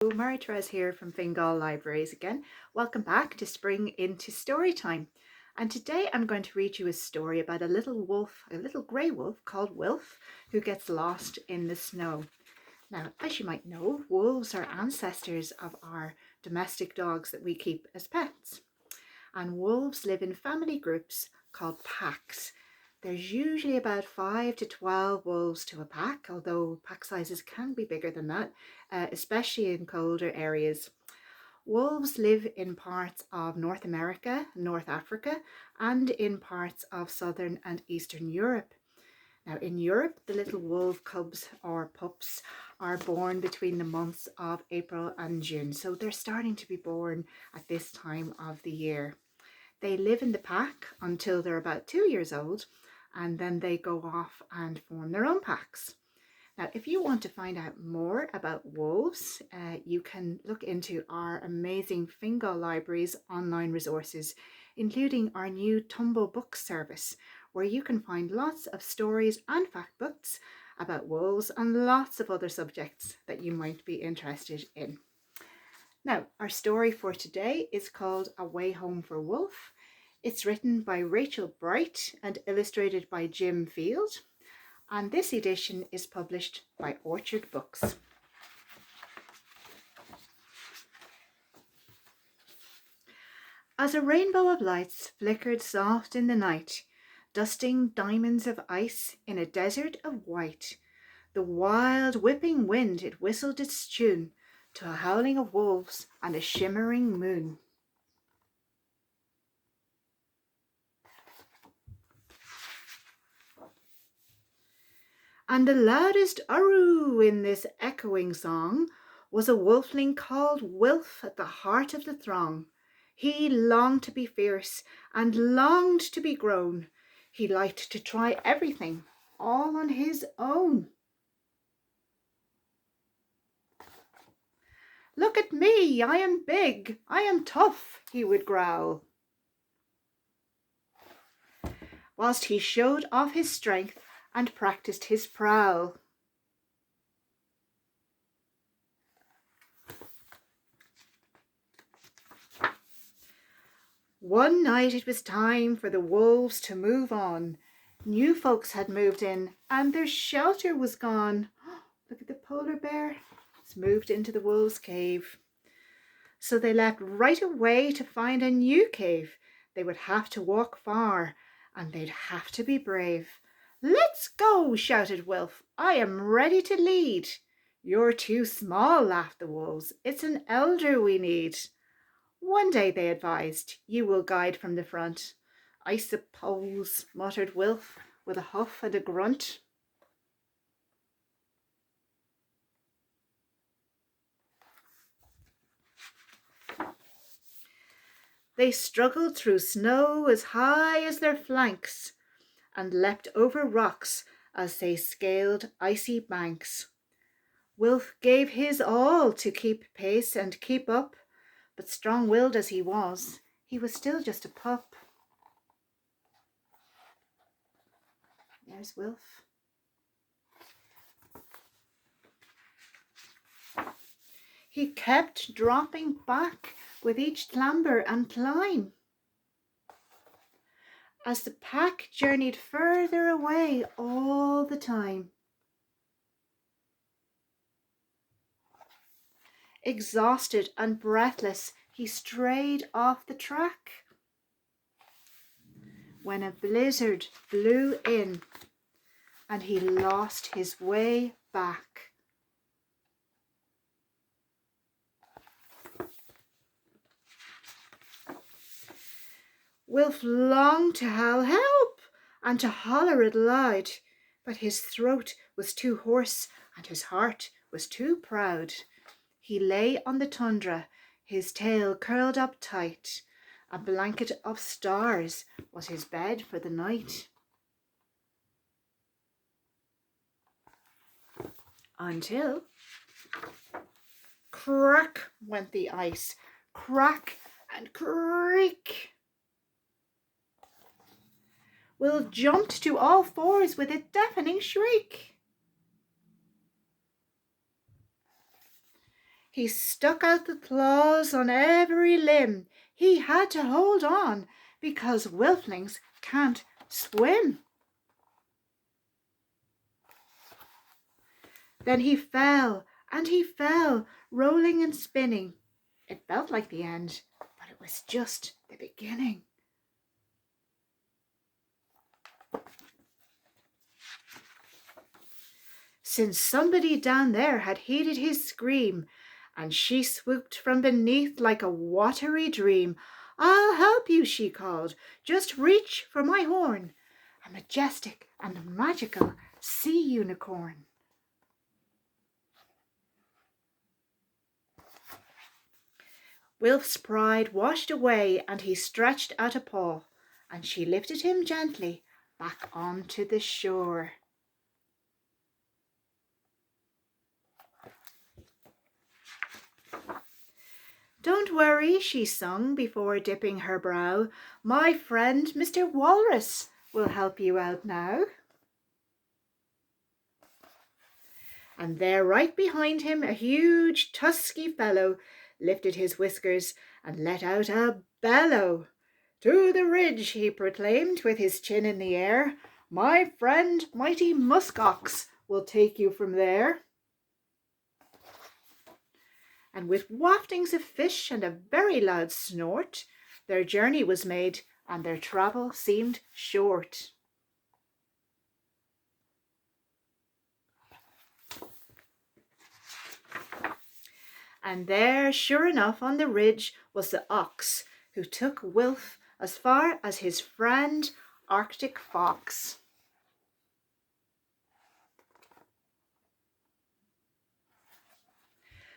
Marie-Therese here from Fingal Libraries again. Welcome back to Spring into Storytime. And today I'm going to read you a story about a little wolf, a little grey wolf called Wilf, who gets lost in the snow. Now, as you might know, wolves are ancestors of our domestic dogs that we keep as pets. And wolves live in family groups called packs. There's usually about 5 to 12 wolves to a pack, although pack sizes can be bigger than that, especially in colder areas. Wolves live in parts of North America, North Africa, and in parts of Southern and Eastern Europe. Now, in Europe, the little wolf cubs or pups are born between the months of April and June, so they're starting to be born at this time of the year. They live in the pack until they're about 2 years old, and then they go off and form their own packs. Now, if you want to find out more about wolves, you can look into our amazing Fingal Libraries online resources, including our new Tumble Books service, where you can find lots of stories and fact books about wolves and lots of other subjects that you might be interested in. Now, our story for today is called A Way Home for Wolf. It's written by Rachel Bright and illustrated by Jim Field. And this edition is published by Orchard Books. As a rainbow of lights flickered soft in the night, dusting diamonds of ice in a desert of white, the wild whipping wind it whistled its tune to a howling of wolves and a shimmering moon. And the loudest aroo in this echoing song was a wolfling called Wilf at the heart of the throng. He longed to be fierce and longed to be grown. He liked to try everything all on his own. "Look at me, I am big, I am tough," he would growl, whilst he showed off his strength and practiced his prowl. One night it was time for the wolves to move on. New folks had moved in and their shelter was gone. Look at the polar bear. It's moved into the wolves' cave. So they left right away to find a new cave. They would have to walk far and they'd have to be brave. "Let's go," shouted Wilf. "I am ready to lead." "You're too small," laughed the wolves. "It's an elder we need." "One day," they advised, "you will guide from the front." "I suppose," muttered Wilf with a huff and a grunt. They struggled through snow as high as their flanks and leapt over rocks as they scaled icy banks. Wilf gave his all to keep pace and keep up, but strong-willed as he was still just a pup. There's Wilf. He kept dropping back with each clamber and climb. As the pack journeyed further away all the time. Exhausted and breathless, he strayed off the track when a blizzard blew in and he lost his way back. Wilf longed to howl "Help!" and to holler it loud, but his throat was too hoarse and his heart was too proud. He lay on the tundra, his tail curled up tight. A blanket of stars was his bed for the night. Until crack went the ice, crack and creak. Will jumped to all fours with a deafening shriek. He stuck out the claws on every limb. He had to hold on because Wilflings can't swim. Then he fell and he fell, rolling and spinning. It felt like the end, but it was just the beginning. Since somebody down there had heeded his scream, and she swooped from beneath like a watery dream. "I'll help you," she called. "Just reach for my horn." A majestic and magical sea unicorn. Wilf's pride washed away, and he stretched out a paw, and she lifted him gently back onto the shore. "Don't worry," she sung before dipping her brow. "My friend Mr. Walrus will help you out now." And there right behind him a huge tusky fellow lifted his whiskers and let out a bellow. "To the ridge," he proclaimed with his chin in the air. "My friend mighty muskox will take you from there." And with waftings of fish and a very loud snort, their journey was made and their travel seemed short. And there, sure enough, on the ridge was the ox who took Wilf as far as his friend Arctic Fox.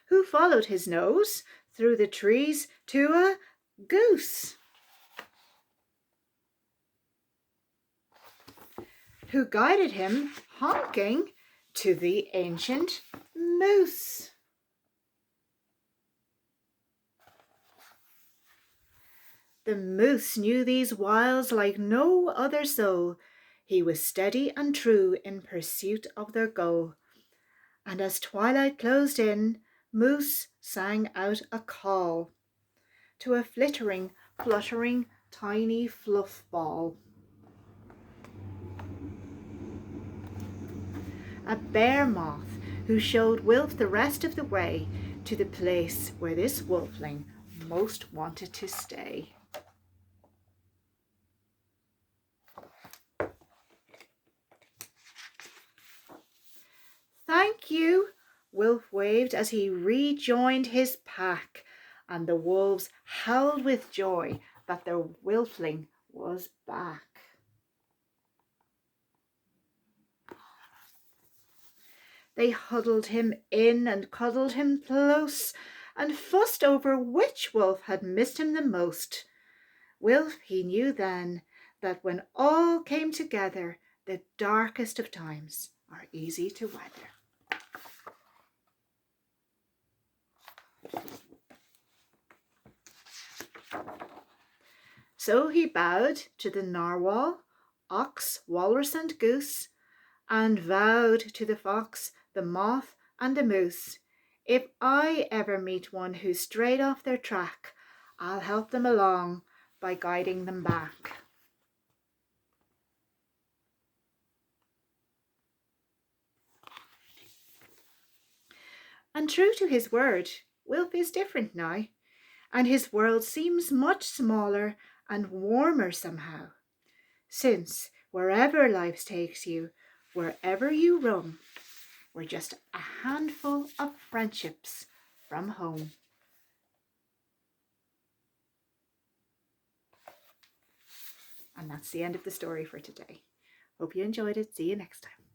Who followed his nose through the trees to a goose, who guided him, honking, to the ancient moose. The moose knew these wiles like no other soul. He was steady and true in pursuit of their goal. And as twilight closed in, Moose sang out a call to a flittering, fluttering, tiny fluff ball. A bear moth who showed Wilf the rest of the way to the place where this wolfling most wanted to stay. "Thank you," Wilf waved as he rejoined his pack, and the wolves howled with joy that their wolfling was back. They huddled him in and cuddled him close, and fussed over which wolf had missed him the most. Wilf, he knew then that when all came together, the darkest of times are easy to weather. So he bowed to the narwhal, ox, walrus and goose, and vowed to the fox, the moth and the moose, "If I ever meet one who's strayed off their track, I'll help them along by guiding them back." And true to his word, Wilf is different now, and his world seems much smaller and warmer somehow, since wherever life takes you, wherever you roam, we're just a handful of friendships from home. And that's the end of the story for today. Hope you enjoyed it. See you next time.